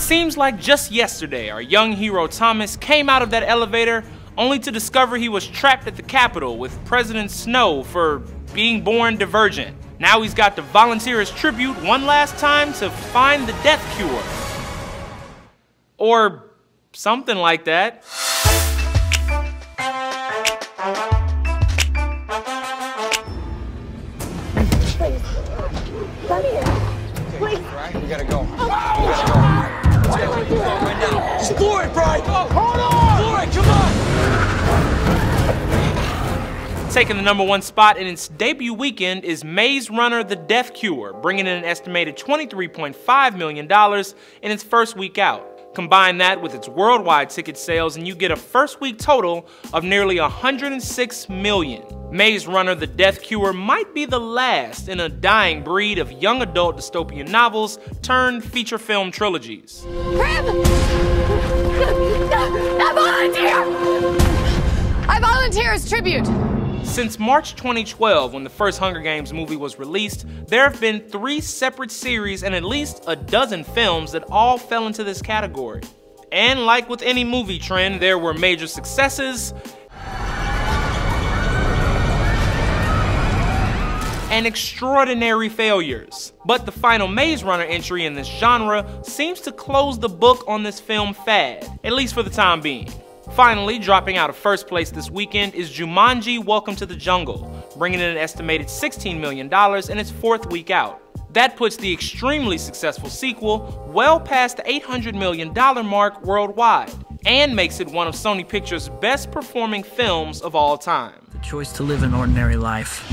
seems like just yesterday, our young hero Thomas came out of that elevator only to discover he was trapped at the Capitol with President Snow for being born divergent. Now he's got to volunteer his tribute one last time to find the death cure. Or something like that. Please. Let me out. Please. Right, we gotta go. We gotta go. Let's go. Right now. Just floor it, Brian. Hold on. Floor it, come on. Taking the #1 spot in its debut weekend is Maze Runner: The Death Cure, bringing in an estimated $23.5 million in its first week out. Combine that with its worldwide ticket sales and you get a first week total of nearly $106 million. Maze Runner: The Death Cure might be the last in a dying breed of young adult dystopian novels turned feature film trilogies. Prim! I volunteer! I volunteer as tribute! Since March 2012, when the first Hunger Games movie was released, there have been 3 separate series and at least a dozen films that all fell into this category. And like with any movie trend, there were major successes and extraordinary failures. But the final Maze Runner entry in this genre seems to close the book on this film fad, at least for the time being. Finally, dropping out of first place this weekend is Jumanji: Welcome to the Jungle, bringing in an estimated $16 million in its 4th week out. That puts the extremely successful sequel well past the $800 million mark worldwide, and makes it one of Sony Pictures' best performing films of all time. The choice to live an ordinary life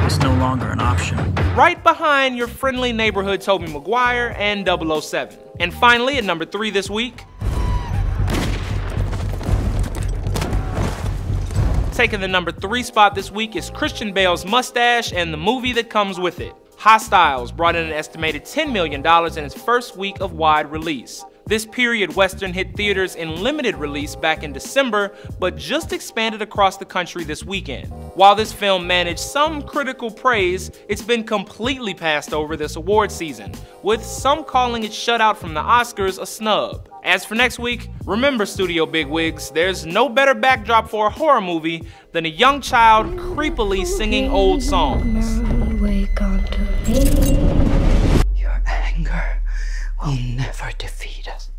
is no longer an option. Right behind your friendly neighborhood Tobey Maguire and 007. And finally, at #3 this week, taking the #3 spot this week is Christian Bale's mustache and the movie that comes with it. Hostiles brought in an estimated $10 million in its first week of wide release. This period western hit theaters in limited release back in December, but just expanded across the country this weekend. While this film managed some critical praise, it's been completely passed over this award season, with some calling its shutout from the Oscars a snub. As for next week, remember, studio bigwigs, there's no better backdrop for a horror movie than a young child creepily singing old songs. Your anger will never defeat us.